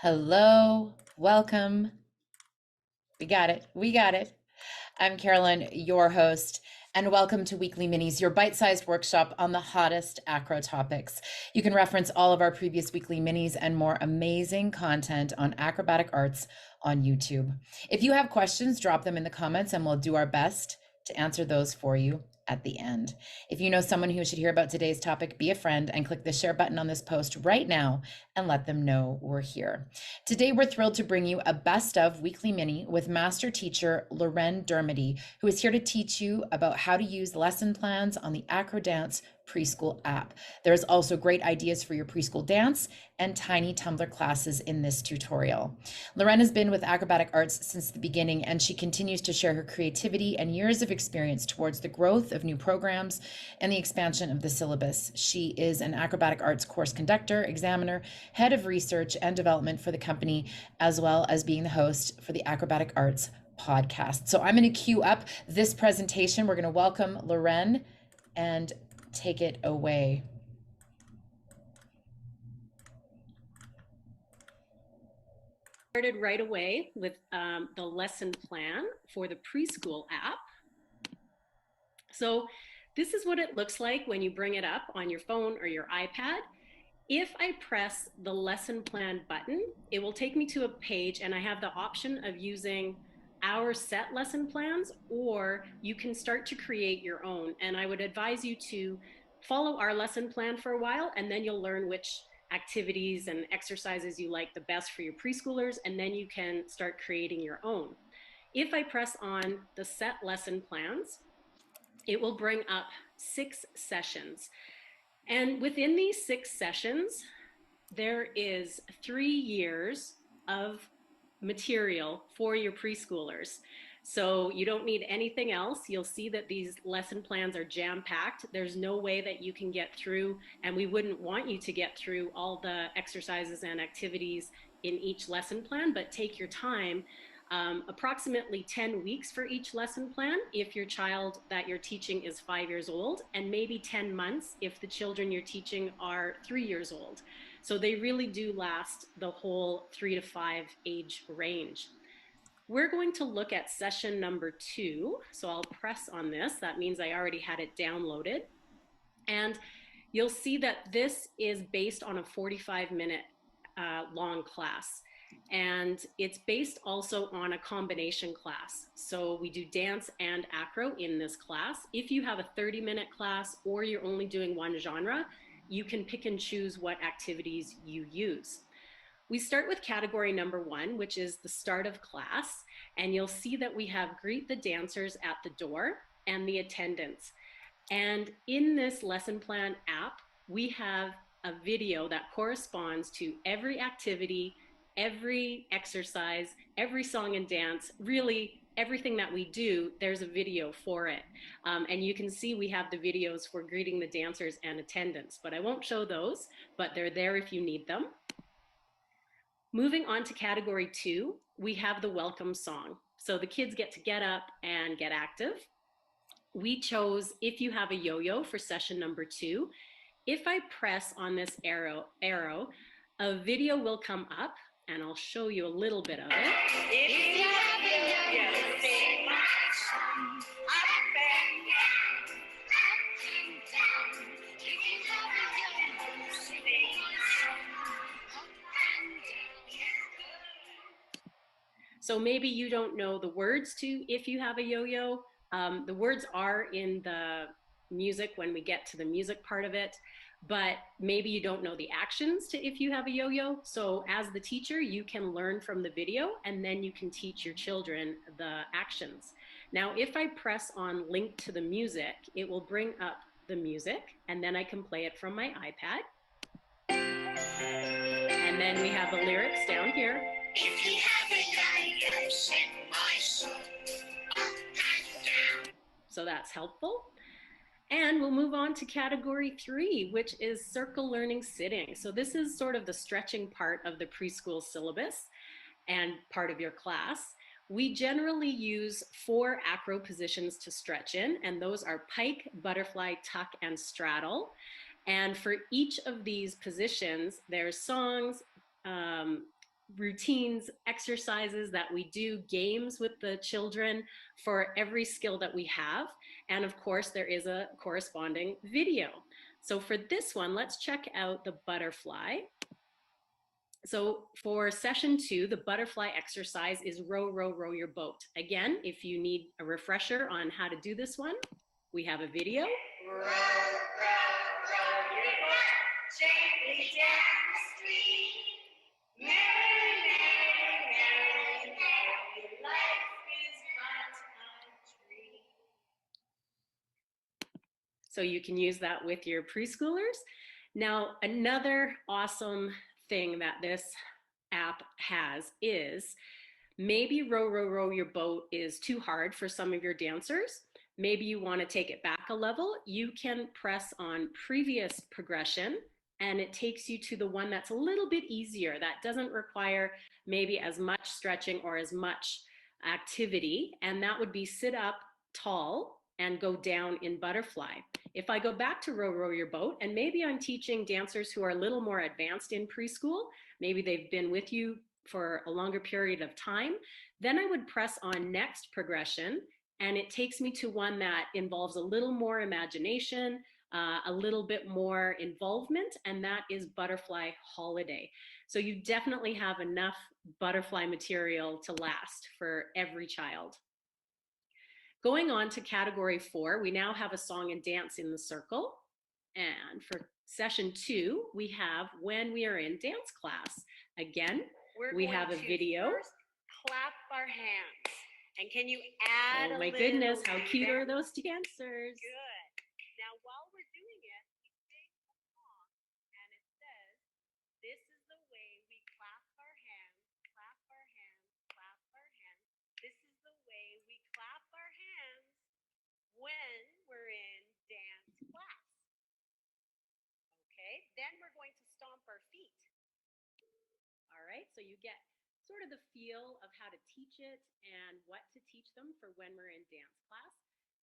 Hello, welcome. We got it. We got it. I'm Carolyn, your host, and welcome to Weekly Minis, your bite sized workshop on the hottest acro topics. You can reference all of our previous weekly minis and more amazing content on acrobatic arts on YouTube. If you have questions, drop them in the comments and we'll do our best to answer those for you at the end. If you know someone who should hear about today's topic, be a friend and click the share button on this post right now and let them know we're here. Today, we're thrilled to bring you a best of weekly mini with Master Teacher Loren Dermody, who is here to teach you about how to use lesson plans on the AcroDance Preschool app. There's also great ideas for your preschool dance and tiny tumbler classes in this tutorial. Loren has been with acrobatic arts since the beginning, and she continues to share her creativity and years of experience towards the growth of new programs and the expansion of the syllabus. She is an acrobatic arts course conductor, examiner, head of research and development for the company, as well as being the host for the Acrobatic Arts podcast. So I'm going to queue up this presentation. We're going to welcome Loren and take it away. Started right away with the lesson plan for the preschool app. So this is what it looks like when you bring it up on your phone or your iPad. If I press the lesson plan button, it will take me to a page and I have the option of using our set lesson plans, or you can start to create your own. And I would advise you to follow our lesson plan for a while, and then you'll learn which activities and exercises you like the best for your preschoolers, and then you can start creating your own. If I press on the set lesson plans, it will bring up 6 sessions. And within these 6 sessions, there is 3 years of material for your preschoolers. So you don't need anything else. You'll see that these lesson plans are jam-packed. There's no way that you can get through, and we wouldn't want you to get through all the exercises and activities in each lesson plan, but take your time. Approximately 10 weeks for each lesson plan if your child that you're teaching is 5 years old, and maybe 10 months if the children you're teaching are 3 years old. So they really do last the whole 3 to 5 age range. We're going to look at session number 2. So I'll press on this. That means I already had it downloaded. And you'll see that this is based on a 45-minute long class. And it's based also on a combination class. So we do dance and acro in this class. If you have a 30-minute class or you're only doing one genre, you can pick and choose what activities you use. We start with category number 1, which is the start of class. And you'll see that we have greet the dancers at the door and the attendants. And in this lesson plan app, we have a video that corresponds to every activity, every exercise, every song and dance, really everything that we do, there's a video for it. And you can see we have the videos for greeting the dancers and attendants, but I won't show those, but they're there if you need them. Moving on to category 2, we have the welcome song. So the kids get to get up and get active. We chose If You Have a Yo-Yo for session number 2. If I press on this arrow, a video will come up, and I'll show you a little bit of it. If you have a yo-yo, sing my song, up and down, up and down. If you have a yo-yo, sing my song, up and down. So maybe you don't know the words to If You Have a Yo-Yo. The words are in the music when we get to the music part of it, but maybe you don't know the actions to If You Have a Yo-Yo. So as the teacher, you can learn from the video and then you can teach your children the actions. Now, if I press on link to the music, it will bring up the music and then I can play it from my iPad. And then we have the lyrics down here. If you have a yo-yo, sing my song, up and down. So that's helpful. And we'll move on to category 3, which is circle learning sitting. So this is sort of the stretching part of the preschool syllabus and part of your class. We generally use 4 acro positions to stretch in, and those are pike, butterfly, tuck, and straddle. And for each of these positions, there's songs, routines, exercises that we do, games with the children for every skill that we have. And of course, there is a corresponding video. So for this one, let's check out the butterfly. So for session 2, the butterfly exercise is row, row, row your boat. Again, if you need a refresher on how to do this one, we have a video. Row, row, row your boat gently down the stream. Merry, merry, merry, merry, life is but a dream. So you can use that with your preschoolers. Now, another awesome thing that this app has is maybe row, row, row your boat is too hard for some of your dancers. Maybe you want to take it back a level. You can press on previous progression and it takes you to the one that's a little bit easier, that doesn't require maybe as much stretching or as much activity, and that would be sit up tall and go down in butterfly. If I go back to row, row your boat, and maybe I'm teaching dancers who are a little more advanced in preschool, maybe they've been with you for a longer period of time, then I would press on next progression, and it takes me to one that involves a little more imagination, a little bit more involvement, and that is butterfly holiday. So you definitely have enough butterfly material to last for every child. Going on to category 4, we now have a song and dance in the circle. And for session 2, we have when we are in dance class. Again, we have a video. First, clap our hands. And can you add oh my goodness, how cute are those dancers? Good. Now, while we're doing it, we sing a song, and it says, this is the way we clap our hands, clap our hands, clap our hands. This is the way we clap our hands when we're in dance class. Okay, then we're going to stomp our feet. All right, so you get sort of the feel of how to teach it and what to teach them for when we're in dance class.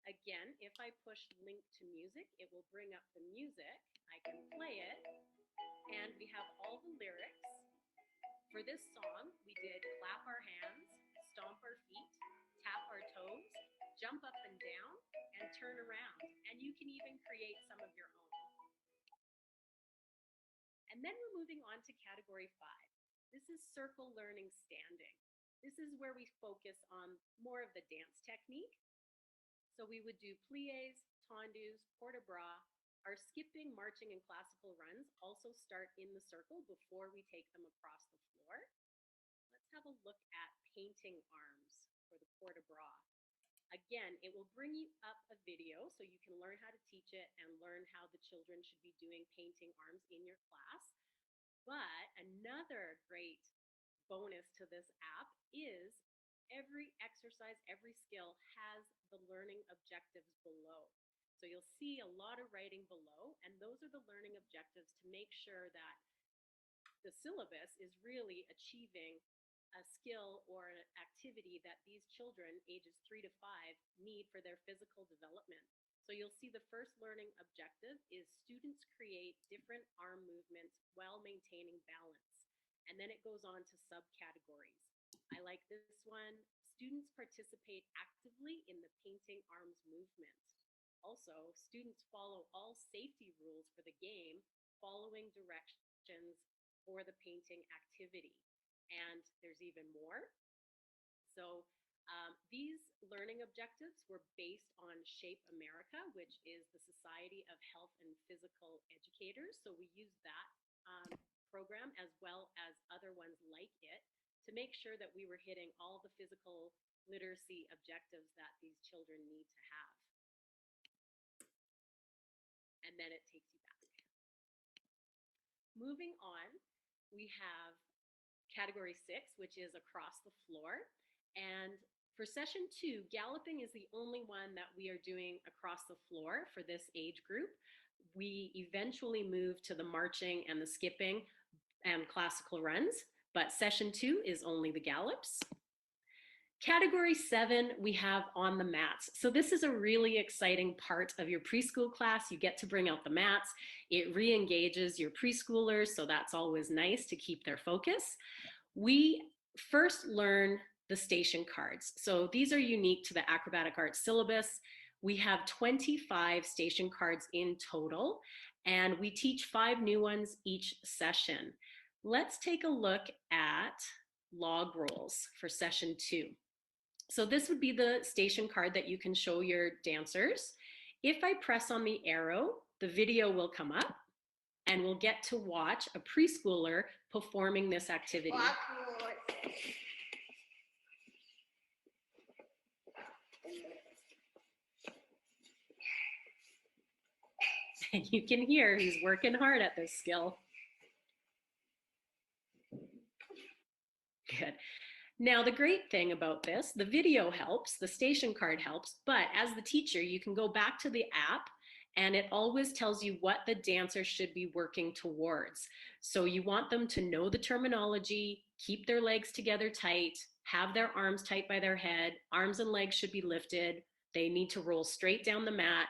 Again, if I push link to music, it will bring up the music. I can play it, and we have all the lyrics. For this song, we did clap our hands, stomp our feet, tap our toes, jump up and down, and turn around. And you can even create some of your own. And then we're moving on to category 5. This is circle learning standing. This is where we focus on more of the dance technique. So we would do pliés, tendus, port de bras. Our skipping, marching, and classical runs also start in the circle before we take them across the floor. Let's have a look at painting arms for the port de bras. Again, it will bring you up a video so you can learn how to teach it and learn how the children should be doing painting arms in your class. But another great bonus to this app is every exercise, every skill has the learning objectives below. So you'll see a lot of writing below, and those are the learning objectives to make sure that the syllabus is really achieving a skill or an activity that these children, ages 3 to 5, need for their physical development. So you'll see the first learning objective is students create different arm movements while maintaining balance. And then it goes on to subcategories. I like this one. Students participate actively in the painting arms movement. Also, students follow all safety rules for the game, following directions for the painting activity. And there's even more. So these learning objectives were based on Shape America, which is the Society of Health and Physical Educators. So we used that program as well as other ones like it to make sure that we were hitting all the physical literacy objectives that these children need to have. And then it takes you back. Moving on, we have category 6, which is across the floor. And for session 2, galloping is the only one that we are doing across the floor for this age group. We eventually move to the marching and the skipping and classical runs, but session 2 is only the gallops. Category 7, we have on the mats. So this is a really exciting part of your preschool class. You get to bring out the mats. It re-engages your preschoolers, so that's always nice to keep their focus. We first learn the station cards. So these are unique to the acrobatic arts syllabus. We have 25 station cards in total, and we teach 5 new ones each session. Let's take a look at log rolls for session 2. So this would be the station card that you can show your dancers. If I press on the arrow, the video will come up and we'll get to watch a preschooler performing this activity. And you can hear he's working hard at this skill. Good. Now, the great thing about this, the video helps, the station card helps, but as the teacher, you can go back to the app and it always tells you what the dancer should be working towards. So you want them to know the terminology, keep their legs together tight, have their arms tight by their head, arms and legs should be lifted, they need to roll straight down the mat,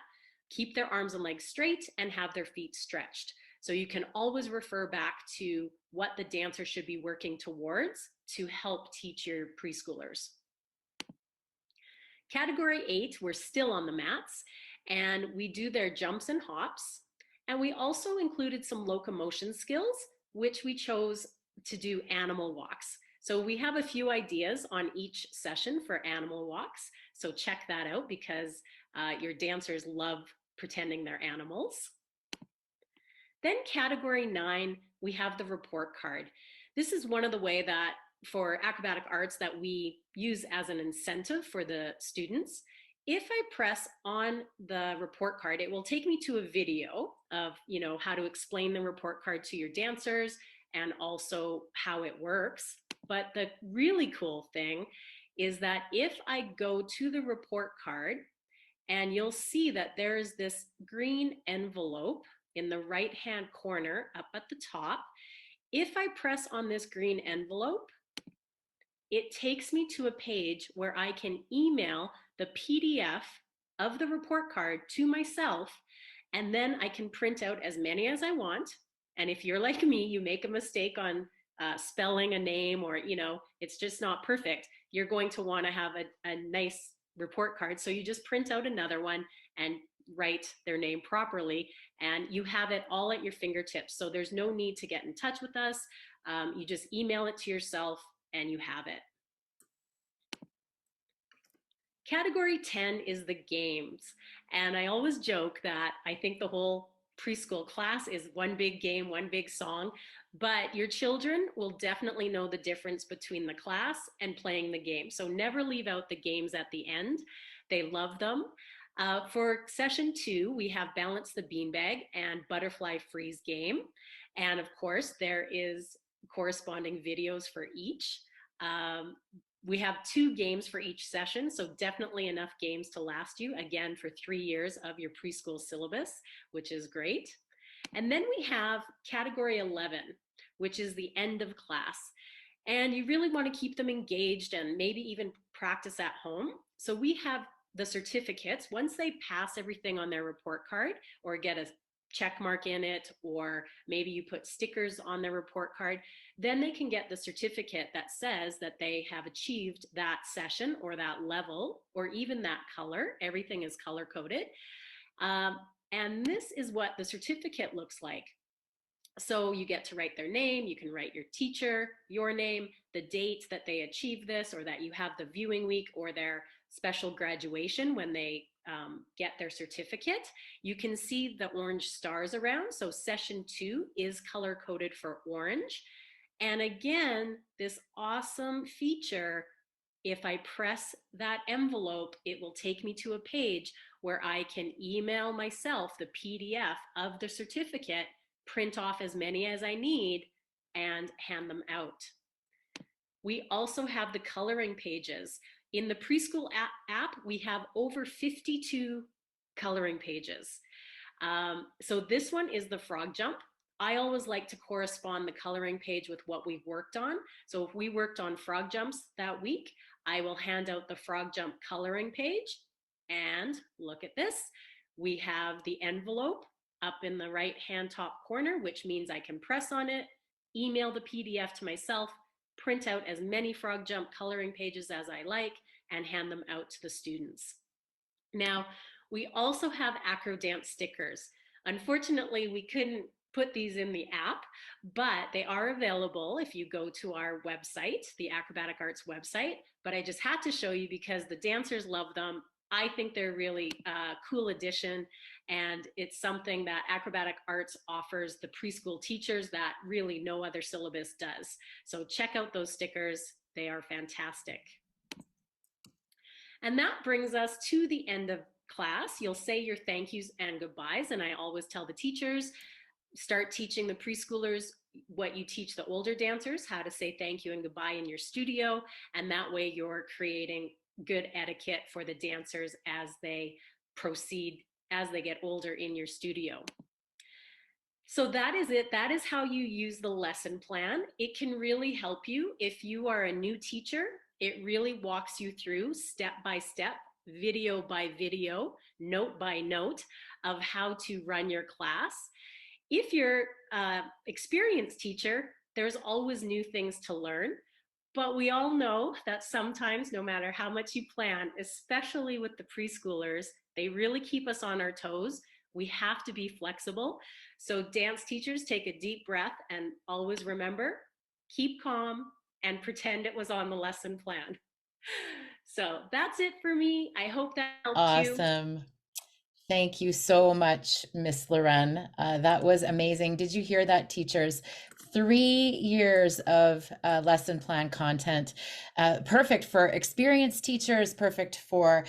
keep their arms and legs straight, and have their feet stretched. So you can always refer back to what the dancer should be working towards to help teach your preschoolers. Category 8, we're still on the mats, and we do their jumps and hops. And we also included some locomotion skills, which we chose to do animal walks. So we have a few ideas on each session for animal walks. So check that out because your dancers love pretending they're animals. Then category 9, we have the report card. This is one of the way that for acrobatic arts that we use as an incentive for the students. If I press on the report card, it will take me to a video of, how to explain the report card to your dancers and also how it works. But the really cool thing is that if I go to the report card, and you'll see that there is this green envelope in the right-hand corner up at the top. If I press on this green envelope, it takes me to a page where I can email the PDF of the report card to myself, and then I can print out as many as I want. And if you're like me, you make a mistake on spelling a name or, it's just not perfect, you're going to want to have a nice report card. So you just print out another one and write their name properly, and you have it all at your fingertips. So there's no need to get in touch with us. You just email it to yourself and you have it. Category 10 is the games. And I always joke that I think the whole preschool class is one big game, one big song, but your children will definitely know the difference between the class and playing the game. So never leave out the games at the end. They love them. For session 2, we have Balance the Beanbag and Butterfly Freeze game. And of course, there is corresponding videos for each. We have 2 games for each session, so definitely enough games to last you, again, for 3 years of your preschool syllabus, which is great. And then we have category 11, which is the end of class. And you really want to keep them engaged and maybe even practice at home. So we have the certificates. Once they pass everything on their report card or get a check mark in it, or maybe you put stickers on their report card, then they can get the certificate that says that they have achieved that session or that level or even that color. Everything is color coded. And this is what the certificate looks like. So you get to write their name, you can write your teacher, your name, the date that they achieved this, or that you have the viewing week or their special graduation when they get their certificate. You can see the orange stars around. So session 2 is color coded for orange. And again, this awesome feature, if I press that envelope, it will take me to a page where I can email myself the PDF of the certificate, print off as many as I need, and hand them out. We also have the coloring pages. In the preschool app, we have over 52 coloring pages. So this one is the frog jump. I always like to correspond the coloring page with what we've worked on. So if we worked on frog jumps that week, I will hand out the frog jump coloring page. And look at this. We have the envelope up in the right hand top corner, which means I can press on it, email the PDF to myself, print out as many frog jump coloring pages as I like, and hand them out to the students. Now, we also have AcroDance stickers. Unfortunately, we couldn't put these in the app, but they are available if you go to our website, the Acrobatic Arts website. But I just had to show you because the dancers love them. I think they're really a cool addition, and it's something that Acrobatic Arts offers the preschool teachers that really no other syllabus does. So check out those stickers. They are fantastic. And that brings us to the end of class. You'll say your thank yous and goodbyes, and I always tell the teachers, start teaching the preschoolers what you teach the older dancers, how to say thank you and goodbye in your studio, and that way you're creating good etiquette for the dancers as they proceed, as they get older in your studio. So that is it. That is how you use the lesson plan. It can really help you if you are a new teacher. It really walks you through step by step, video by video, note by note of how to run your class. If you're an experienced teacher, there's always new things to learn. But we all know that sometimes, no matter how much you plan, especially with the preschoolers, they really keep us on our toes. We have to be flexible. So dance teachers, take a deep breath and always remember, keep calm and pretend it was on the lesson plan. So that's it for me. I hope that helped you. Awesome. Thank you so much, Miss Loren. That was amazing. Did you hear that, teachers? 3 years of lesson plan content, perfect for experienced teachers, perfect for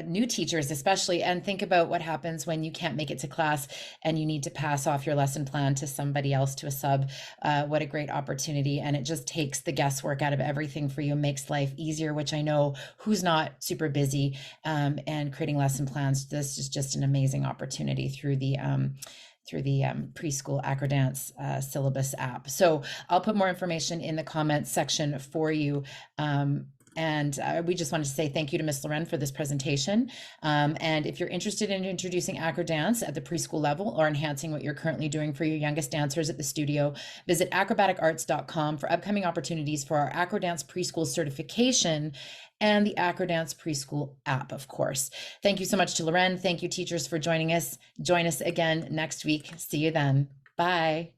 new teachers especially. And think about what happens when you can't make it to class and you need to pass off your lesson plan to somebody else, to a sub. What a great opportunity. And it just takes the guesswork out of everything for you, makes life easier, which I know who's not super busy, and creating lesson plans. This is just an amazing opportunity through the preschool AcroDance syllabus app. So I'll put more information in the comments section for you. And we just wanted to say thank you to Miss Loren for this presentation. And if you're interested in introducing AcroDance at the preschool level or enhancing what you're currently doing for your youngest dancers at the studio, visit acrobaticarts.com for upcoming opportunities for our AcroDance Preschool certification and the AcroDance Preschool app, of course. Thank you so much to Loren. Thank you, teachers, for joining us. Join us again next week. See you then. Bye.